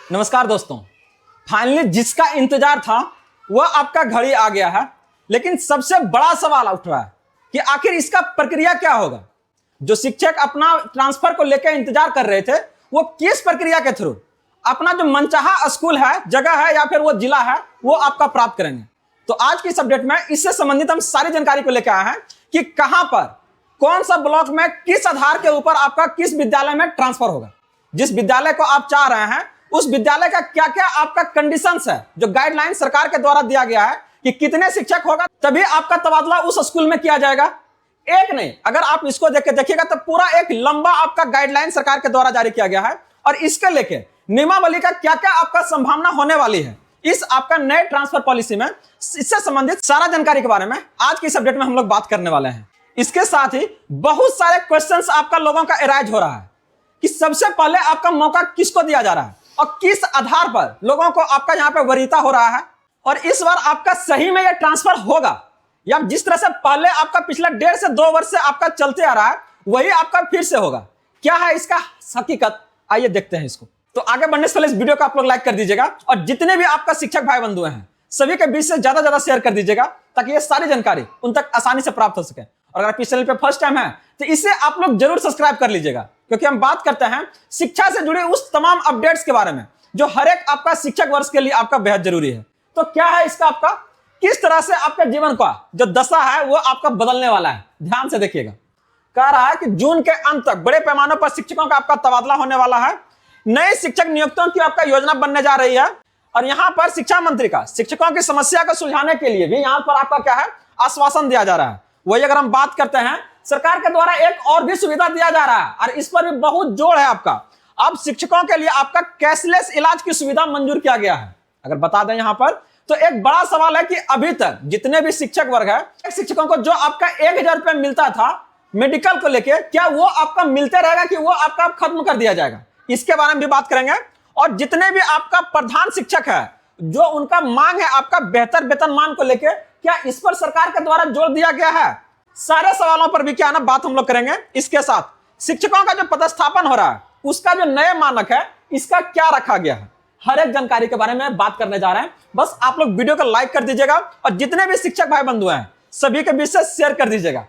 नमस्कार दोस्तों। फाइनली जिसका इंतजार था वह आपका घड़ी आ गया है, लेकिन सबसे बड़ा सवाल उठ रहा है कि आखिर इसका प्रक्रिया क्या होगा। जो शिक्षक अपना ट्रांसफर को लेकर इंतजार कर रहे थे वो किस प्रक्रिया के थ्रू अपना जो मनचाहा स्कूल है, जगह है या फिर वो जिला है वो आपका प्राप्त करेंगे। तो आज की इस अपडेट में इससे संबंधित हम सारी जानकारी को लेकर आए हैं कि कहां पर कौन सा ब्लॉक में किस आधार के ऊपर आपका किस विद्यालय में ट्रांसफर होगा। जिस विद्यालय को आप चाह रहे हैं उस विद्यालय का क्या क्या आपका कंडीशंस है, जो गाइडलाइन सरकार के द्वारा दिया गया है कि कितने शिक्षक होगा तभी आपका तबादला उस स्कूल में किया जाएगा। एक नहीं, अगर आप इसको देख के देखिएगा तो पूरा एक लंबा आपका गाइडलाइन सरकार के द्वारा जारी किया गया है और इसके लेके नियमावली का क्या क्या आपका संभावना होने वाली है इस आपका नए ट्रांसफर पॉलिसी में, इससे संबंधित सारा जानकारी के बारे में आज की इस अपडेट में हम लोग बात करने वाले हैं। इसके साथ ही बहुत सारे क्वेश्चंस आपका लोगों का एराइज हो रहा है कि सबसे पहले आपका मौका किसको दिया जा रहा है और किस आधार पर लोगों को आपका यहां पे वरीयता हो रहा है, और इस बार आपका सही में यह ट्रांसफर होगा या जिस तरह से पहले आपका पिछला 1.5 से 2 वर्ष से आपका चलते आ रहा है वही आपका फिर से होगा। क्या है इसका हकीकत, आइए देखते हैं इसको। तो आगे बढ़ने से पहले इस वीडियो को आप लोग लाइक कर दीजिएगा और जितने भी आपका शिक्षक भाई बंधु हैं सभी के बीच से ज्यादा शेयर कर दीजिएगा ताकि ये सारी जानकारी उन तक आसानी से प्राप्त हो सके। और अगर इस चैनल पे फर्स्ट टाइम है तो इसे आप लोग जरूर सब्सक्राइब कर लीजिएगा, क्योंकि हम बात करते हैं शिक्षा से जुड़े उस तमाम अपडेट्स के बारे में जो हर एक आपका शिक्षक वर्ष के लिए आपका बेहद जरूरी है। तो क्या है इसका आपका, किस तरह से आपके जीवन का जो दशा है वो आपका बदलने वाला है, ध्यान से देखिएगा। कह रहा है कि जून के अंत तक बड़े पैमाने पर शिक्षकों का आपका तबादला होने वाला है। नए शिक्षक नियुक्तियों की आपका योजना बनने जा रही है और यहां पर शिक्षा मंत्री का शिक्षकों की समस्या को सुलझाने के लिए भी यहां पर आपका क्या है आश्वासन दिया जा रहा है। वही अगर हम बात करते हैं सरकार के द्वारा एक और भी सुविधा दिया जा रहा है और इस पर भी बहुत जोर है आपका। अब शिक्षकों के लिए आपका कैशलेस इलाज की सुविधा मंजूर किया गया है। अगर बता दें यहां पर तो एक बड़ा सवाल है कि अभी तक जितने भी शिक्षक वर्ग है शिक्षकों को जो आपका 1000 रुपए मिलता था मेडिकल को लेकर, क्या वो आपका मिलते रहेगा कि वो आपका खत्म कर दिया जाएगा, इसके बारे में भी बात करेंगे। और जितने भी आपका प्रधान शिक्षक है जो उनका मांग है आपका बेहतर वेतनमान को लेकर, क्या इस पर सरकार के द्वारा जोर दिया गया है, सारे सवालों पर भी क्या ना बात हम लोग करेंगे। इसके साथ शिक्षकों का जो पदस्थापन हो रहा है उसका जो नए मानक है इसका क्या रखा गया है, हर एक जानकारी के बारे में बात करने जा रहे हैं। बस आप लोग वीडियो को लाइक कर दीजिएगा और जितने भी शिक्षक भाई बंधु हैं सभी के बीच से शेयर कर दीजिएगा।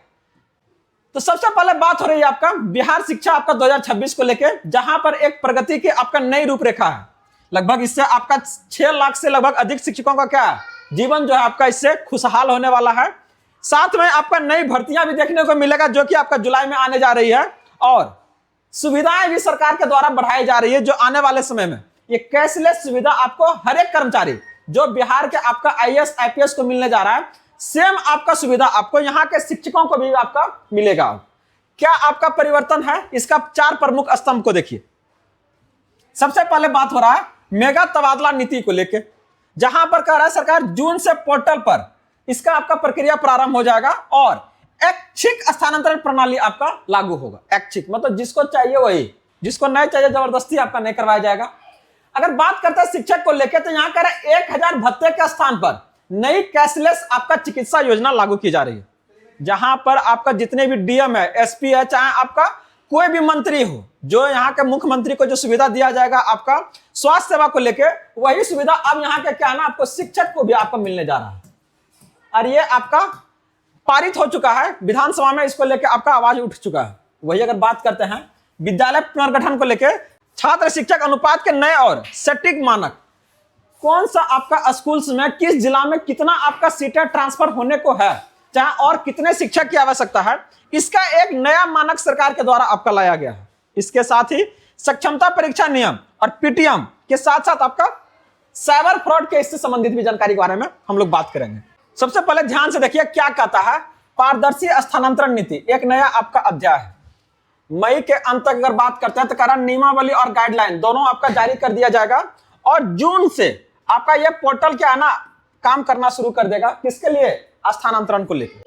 तो सबसे पहले बात हो रही है आपका बिहार शिक्षा आपका 2026 को लेकर, जहां पर एक प्रगति की आपका नई रूपरेखा है। लगभग इससे आपका 6 लाख से लगभग अधिक शिक्षकों का क्या है जीवन जो है आपका इससे खुशहाल होने वाला है। साथ में आपका नई भर्तियां भी देखने को मिलेगा जो कि आपका जुलाई में आने जा रही है और सुविधाएं भी सरकार के द्वारा बढ़ाई जा रही है जो आने वाले समय में ये कैशलेस सुविधा आपको हर एक कर्मचारी जो बिहार के आपका आईएएस आईपीएस को मिलने जा रहा है, सेम आपका सुविधा आपको यहाँ के शिक्षकों को भी आपका मिलेगा। क्या आपका परिवर्तन है, इसका 4 प्रमुख स्तंभ को देखिए। सबसे पहले बात हो रहा है मेगा तबादला नीति को लेकर, जहां पर कह रहा है सरकार जून से पोर्टल पर इसका आपका प्रक्रिया प्रारंभ हो जाएगा और ऐच्छिक स्थानांतरण प्रणाली आपका लागू होगा। ऐच्छिक मतलब जिसको चाहिए वही, जिसको नहीं चाहिए जबरदस्ती आपका नहीं करवाया जाएगा। अगर बात करते हैं शिक्षक को लेकर तो यहां कह रहा है 1000 भत्ते के स्थान पर नई कैशलेस आपका चिकित्सा योजना लागू की जा रही है, जहां पर आपका जितने भी डीएम है, एसपी है, चाहे आपका कोई भी मंत्री हो, जो यहाँ के मुख्यमंत्री को जो सुविधा दिया जाएगा आपका स्वास्थ्य सेवा को लेकर, वही सुविधा अब यहाँ के क्या है ना आपको शिक्षक को भी आपको मिलने जा रहा है। और ये आपका पारित हो चुका है विधानसभा में, इसको लेकर आपका आवाज उठ चुका है। वही अगर बात करते हैं विद्यालय पुनर्गठन को लेकर, छात्र शिक्षक अनुपात के नए और सटीक मानक, कौन सा आपका स्कूल्स में किस जिला में कितना आपका सीटें ट्रांसफर होने को है, चाहे और कितने शिक्षक की आवश्यकता है, इसका एक नया मानक सरकार के द्वारा आपका लाया गया है। इसके साथ ही सक्षमता परीक्षा नियम और पीटीएम के साथ साथ आपका साइबर फ्रॉड के इससे संबंधित भी जानकारी के बारे में हम लोग बात करेंगे। सबसे पहले ध्यान से देखिए क्या कहता है पारदर्शी स्थानांतरण नीति, एक नया आपका अध्याय है। मई के अंत तक अगर बात करते हैं तो कारण नियमावली और गाइडलाइन दोनों आपका जारी कर दिया जाएगा और जून से आपका यह पोर्टल क्या है ना काम करना शुरू कर देगा, किसके लिए, स्थानांतरण को लेकर।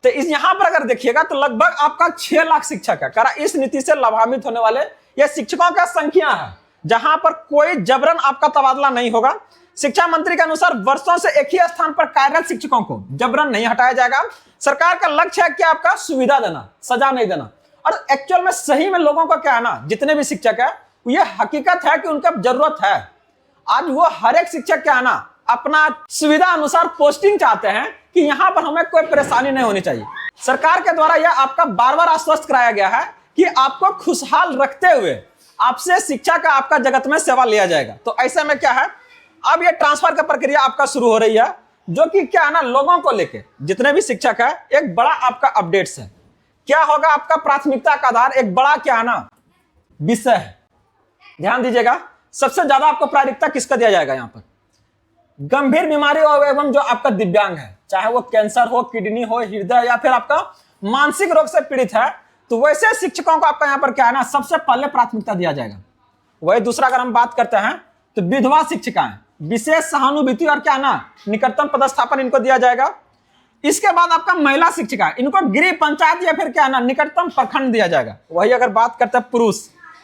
तो इस यहां पर अगर देखिएगा तो लगभग आपका 6 लाख शिक्षक है। कारण इस नीति से लाभान्वित होने वाले ये शिक्षकों का संख्या है, जहां पर कोई जबरन आपका तबादला नहीं होगा। शिक्षा मंत्री के अनुसार वर्षों से एक ही स्थान पर कार्यरत शिक्षकों को जबरन नहीं हटाया जाएगा। सरकार का लक्ष्य है कि आपका सुविधा देना, सजा नहीं देना। और एक्चुअल में सही में लोगों का क्या है ना, जितने भी शिक्षक है ये हकीकत है कि उनका जरूरत है। आज वो हर एक शिक्षक क्या है ना, अपना सुविधा अनुसार पोस्टिंग चाहते हैं कि यहां पर हमें कोई परेशानी नहीं होनी चाहिए। सरकार के द्वारा यह आपका बार बार आश्वस्त कराया गया है कि आपको खुशहाल रखते हुए आपसे शिक्षा का आपका जगत में सेवा लिया जाएगा। तो ऐसे में क्या है, अब ये ट्रांसफर का प्रक्रिया आपका शुरू हो रही है, जो कि क्या है ना, लोगों को लेके जितने भी शिक्षक है एक बड़ा आपका अपडेट्स है। क्या होगा, आपका प्राथमिकता का आधार एक बड़ा क्या है ना विषय है। ध्यान दीजिएगा, सबसे ज्यादा आपको प्राथमिकता किसका दिया जाएगा यहाँ पर, गंभीर बीमारी एवं जो आपका दिव्यांग है, चाहे वो कैंसर हो, किडनी हो, हृदय या फिर आपका मानसिक रोग से पीड़ित है, तो वैसे शिक्षकों को आपका यहाँ पर क्या है ना सबसे पहले प्राथमिकता दिया जाएगा। वही दूसरा अगर हम बात करते हैं तो विधवा शिक्षिकाएं, विशेष सहानुभूति और क्या ना निकटतम पदस्थापन इनको दिया जाएगा। इसके बाद आपका महिला शिक्षिका, इनको गृह पंचायत या फिर क्या ना निकटतम प्रखंड दिया जाएगा। वही अगर बात करते हैं पुरुष,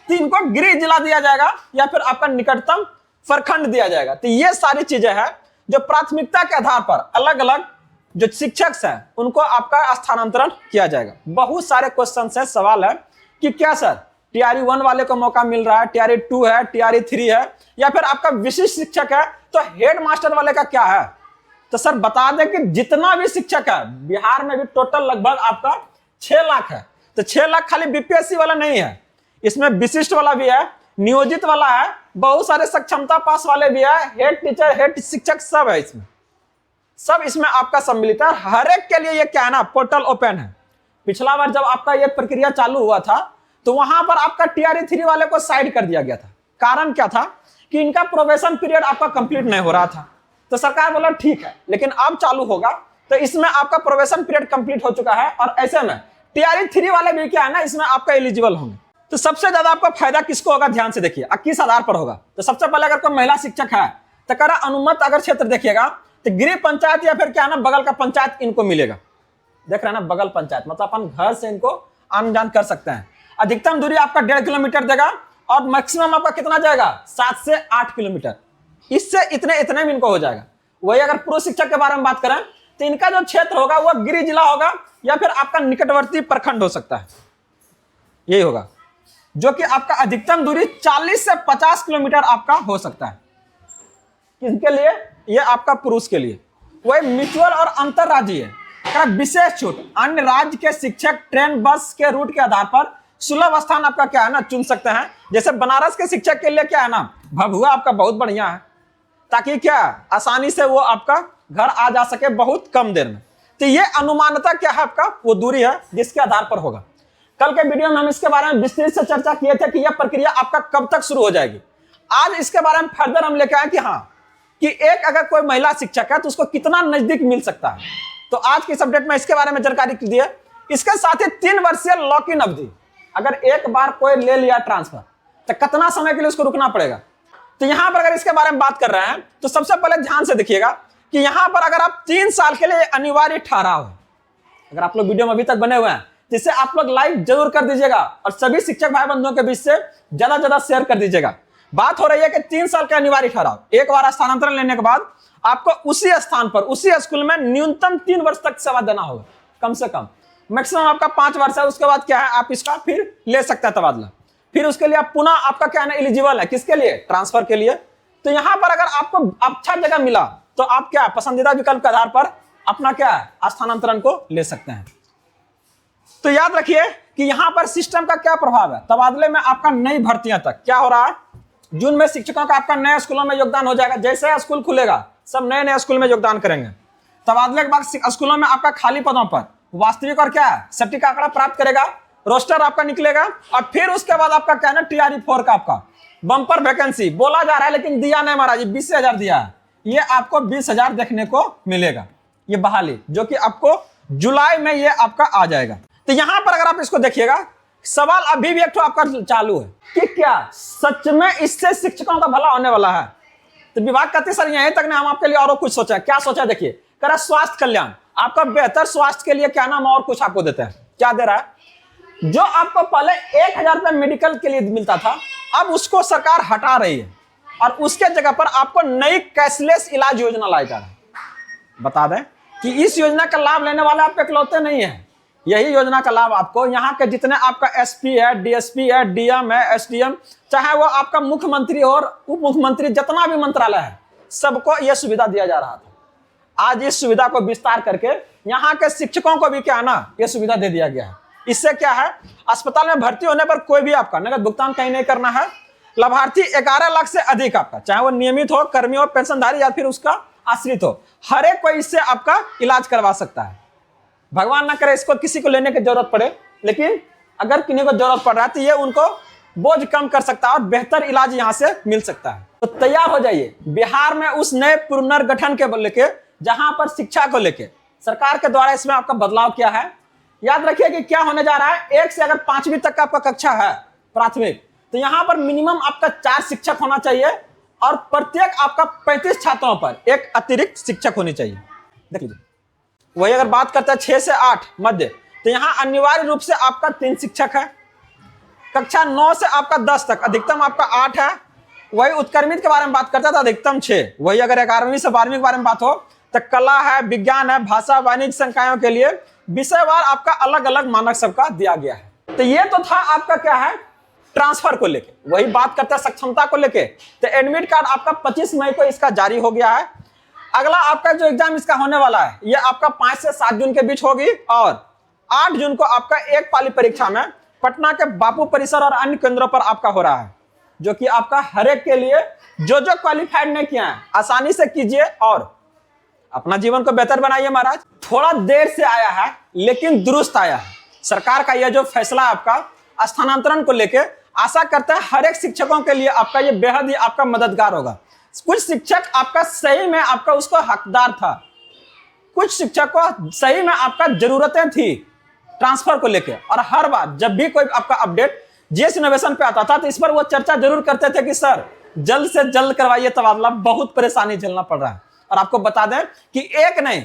तो इनको गृह जिला दिया जाएगा या फिर आपका निकटतम प्रखंड दिया जाएगा। तो ये सारी चीजें हैं जो प्राथमिकता के आधार पर अलग अलग जो शिक्षक हैं उनको आपका स्थानांतरण किया जाएगा। बहुत सारे क्वेश्चन है, सवाल है कि क्या सर टीआरई 1 वाले को मौका मिल रहा है, टीआरई 2 है, टीआरई 3 है, या फिर आपका विशिष्ट शिक्षक है तो हेड मास्टर वाले का क्या है। तो सर बता दें कि जितना भी शिक्षक है बिहार में भी टोटल लगभग आपका 6 लाख है। तो 6 लाख खाली बीपीएससी वाला नहीं है, इसमें विशिष्ट वाला भी है, नियोजित वाला है, बहुत सारे सक्षमता पास वाले भी है, हेड टीचर, हेड शिक्षक सब है, इसमें सब इसमें आपका सम्मिलित है। हर एक के लिए ये क्या है ना पोर्टल ओपन है। पिछला बार जब आपका ये प्रक्रिया चालू हुआ था तो वहां पर आपका टीआरई 3 वाले को साइड कर दिया गया था। कारण क्या था कि इनका प्रोबेशन पीरियड आपका कंप्लीट नहीं हो रहा था, तो सरकार बोला ठीक है, लेकिन अब चालू होगा तो इसमें आपका प्रोबेशन पीरियड कंप्लीट हो चुका है और ऐसे में टीआरई 3 वाले भी क्या है ना इसमें आपका एलिजिबल होंगे। तो सबसे ज्यादा आपका फायदा किसको होगा, ध्यान से देखिए, किस आधार पर होगा। तो सबसे पहले अगर कोई महिला शिक्षक है तो करा अनुमत अगर क्षेत्र देखिएगा तो गृह पंचायत या फिर क्या है ना बगल का पंचायत इनको मिलेगा। देख रहे हैं ना, बगल पंचायत मतलब अपन घर से इनको आन जान कर सकते हैं। अधिकतम दूरी आपका 1.5 किलोमीटर देगा और मैक्सिमम आपका कितना जाएगा 7 से 8 किलोमीटर, इससे इतने में इनको हो जाएगा। वही अगर पुरुष शिक्षक के बारे में बात करें तो इनका जो क्षेत्र होगा वह गृह जिला होगा या फिर आपका निकटवर्ती प्रखंड हो सकता है, यही होगा, जो कि आपका अधिकतम दूरी 40 से 50 किलोमीटर आपका हो सकता है। किसके लिए, ये आपका पुरुष के लिए। वही म्यूचुअल और अंतरराज्यीय विशेष छूट, अन्य राज्य के शिक्षक ट्रेन बस के रूट के आधार पर सुलभ स्थान आपका क्या है ना चुन सकते हैं। जैसे बनारस के शिक्षक के लिए क्या है ना भभुआ आपका बहुत बढ़िया है, ताकि क्या आसानी से वो आपका घर आ जा सके बहुत कम देर में। तो ये अनुमानता क्या है आपका, वो दूरी है जिसके आधार पर होगा। कल के वीडियो में हम इसके बारे में विस्तृत से चर्चा किए थे कि यह प्रक्रिया आपका कब तक शुरू हो जाएगी। आज इसके बारे में फर्दर हम लेकर आए कि हाँ कि एक अगर कोई महिला शिक्षक है तो उसको कितना नजदीक मिल सकता है। तो आज की इस अपडेट में इसके बारे में जानकारी दी है। इसके साथ ही 3 वर्षीय लॉक इन अवधि, अगर एक बार कोई ले लिया ट्रांसफर तो कितना समय के लिए उसको रुकना पड़ेगा। तो यहां पर अगर इसके बारे में बात कर रहे हैं तो सबसे पहले ध्यान से देखिएगा कि यहां पर अगर आप 3 साल के लिए अनिवार्य ठहराव है। अगर आप लोग वीडियो में अभी तक बने हुए हैं जिससे आप लोग लाइक जरूर कर दीजिएगा और सभी शिक्षक भाई बंधुओं के बीच से ज्यादा शेयर कर दीजिएगा। बात हो रही है कि 3 साल का अनिवार्य ठहराव, एक बार स्थानांतरण लेने के बाद आपको उसी स्थान पर उसी स्कूल में न्यूनतम 3 वर्ष तक सेवा देना होगा, कम से कम। मैक्सिमम आपका 5 वर्ष है, उसके बाद क्या है आप इसका फिर ले सकते हैं तबादला। फिर उसके लिए आप पुनः आपका क्या है ना एलिजिबल है, किसके लिए, ट्रांसफर के लिए। तो यहां पर अगर आपको अच्छा जगह मिला तो आप क्या पसंदीदा विकल्प के आधार पर अपना क्या है स्थानांतरण को ले सकते हैं। तो याद रखिए कि यहां पर सिस्टम का क्या प्रभाव है। तबादले में आपका नई भर्तियां तक क्या हो रहा है, जून में शिक्षकों का आपका नए स्कूलों में योगदान हो जाएगा। जैसे स्कूल खुलेगा सब नए स्कूल में योगदान करेंगे। तबादले के बाद स्कूलों में आपका खाली पदों पर वास्तविक और क्या है सटीक आंकड़ा प्राप्त करेगा, रोस्टर आपका निकलेगा और फिर उसके बाद आपका क्या है ना टीआरई 4 का आपका बम्पर वैकेंसी बोला जा रहा है लेकिन दिया नहीं महाराज, 20,000 दिया है, ये आपको 20,000 देखने को मिलेगा, ये बहाली, जो कि आपको जुलाई में ये आपका आ जाएगा। तो यहां पर अगर आप इसको देखिएगा सवाल अभी भी एक तो आपका चालू है कि क्या सच में इससे शिक्षकों का भला होने वाला है। तो विभाग कहते सर यहीं तक नहीं, हम आपके लिए और कुछ सोचा। क्या सोचा देखिए, कह रहा स्वास्थ्य कल्याण, आपका बेहतर स्वास्थ्य के लिए क्या नाम और कुछ आपको देते हैं। क्या दे रहा है, जो आपको पहले 1,000 रुपए मेडिकल के लिए मिलता था अब उसको सरकार हटा रही है और उसके जगह पर आपको नई कैशलेस इलाज योजना लाई जा रहा है। बता दें कि इस योजना का लाभ लेने वाले आप इकलौते नहीं है, यही योजना का लाभ आपको यहाँ के जितने आपका एसपी है, डीएसपी है, डीएम है, एसडीएम, चाहे वो आपका मुख्यमंत्री और उप मुख्यमंत्री, जितना भी मंत्रालय है, सबको यह सुविधा दिया जा रहा था। आज इस सुविधा को विस्तार करके यहाँ के शिक्षकों को भी क्या ना यह सुविधा दे दिया गया है। इससे क्या है, अस्पताल में भर्ती होने पर कोई भी आपका नगद भुगतान कहीं नहीं करना है। लाभार्थी 11 लाख से अधिक आपका, चाहे वो नियमित हो, कर्मी हो, पेंशनधारी या फिर उसका आश्रित हो, हर एक कोई इससे आपका इलाज करवा सकता है। भगवान ना करे इसको किसी को लेने की जरूरत पड़े, लेकिन अगर किसी को जरूरत पड़ रहा है तो ये उनको बोझ कम कर सकता है और बेहतर इलाज यहाँ से मिल सकता है। तो तैयार हो जाइए बिहार में उस नए पुनर्गठन के लेके, जहां पर शिक्षा को लेके सरकार के द्वारा इसमें आपका बदलाव किया है। याद रखिए कि क्या होने जा रहा है, 1 से अगर 5वीं तक का आपका कक्षा है प्राथमिक, तो यहाँ पर मिनिमम आपका 4 शिक्षक होना चाहिए और प्रत्येक आपका 35 छात्रों पर एक अतिरिक्त शिक्षक होनी चाहिए। देख लीजिए, वही अगर बात करते हैं 6 से 8 मध्य, तो यहाँ अनिवार्य रूप से आपका 3 शिक्षक है। कक्षा 9 से आपका 10 तक अधिकतम आपका 8 है। वही उत्क्रमित के बारे में बात करता था, अधिकतम 6। वही अगर 11वीं से 12वीं के बारे में बात हो तो कला है, विज्ञान है, भाषा, वाणिज्य संकायों के लिए विषयवार आपका अलग अलग मानक सबका दिया गया है। तो ये तो था आपका क्या है, ट्रांसफर को लेके। वही बात करते हैं सक्षमता को लेके, तो एडमिट कार्ड आपका 25 मई को इसका जारी हो गया है। अगला आपका जो एग्जाम इसका होने वाला है, ये आपका 5 से 7 जून के बीच होगी और 8 जून को आपका एक पाली परीक्षा में पटना के बापू परिसर और अन्य केंद्रों पर आपका हो रहा है, जो कि आपका हर एक के लिए जो क्वालिफाइड नहीं किया है आसानी से कीजिए और अपना जीवन को बेहतर बनाइए। महाराज थोड़ा देर से आया है लेकिन दुरुस्त आया है सरकार का यह जो फैसला आपका स्थानांतरण को लेके। आशा करता है हर एक शिक्षकों के लिए आपका ये बेहद ही आपका मददगार होगा। कुछ शिक्षक आपका सही में आपका उसको हकदार था, कुछ शिक्षक को सही में आपका जरूरतें थी ट्रांसफर को लेके, और हर बार जब भी कोई आपका अपडेट जीएस इनोवेशन पे आता था तो इस पर वो चर्चा जरूर करते थे कि सर जल्द से जल्द करवाइए तबादला, बहुत परेशानी झेलना पड़ रहा है। और आपको बता दें कि एक नहीं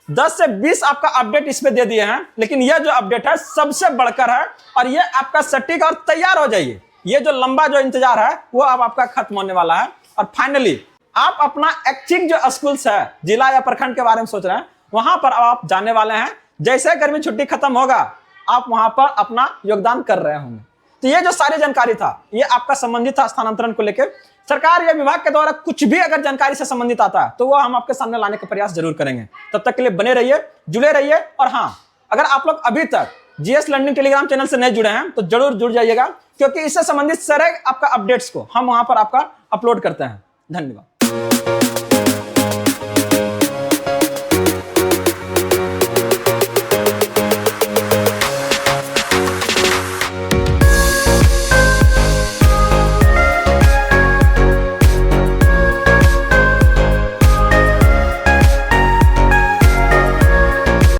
10 से 20 आपका अपडेट इसमें दे दिए हैं, लेकिन यह जो अपडेट है सबसे बढ़कर है और ये आपका सटीक और तैयार हो जाइए। ये जो लंबा जो इंतजार है वो अब आपका खत्म होने वाला है और फाइनली आप अपना ऐच्छिक जो स्कूल्स है जिला या प्रखंड के बारे में सोच रहे हैं, वहां पर आप जाने वाले हैं। जैसे गर्मी छुट्टी खत्म होगा आप वहां पर अपना योगदान कर रहे होंगे। तो ये जो सारी जानकारी था ये आपका संबंधित था स्थानांतरण को लेकर। सरकार या विभाग के द्वारा कुछ भी अगर जानकारी से संबंधित आता है तो वो हम आपके सामने लाने का प्रयास जरूर करेंगे। तब तक के लिए बने रहिए, जुड़े रहिए। और हाँ, अगर आप लोग अभी तक जीएस लर्निंग टेलीग्राम चैनल से नहीं जुड़े हैं तो जरूर जुड़ जाइएगा, क्योंकि इससे संबंधित सारे आपका अपडेट्स को हम वहां पर आपका अपलोड करते हैं। धन्यवाद।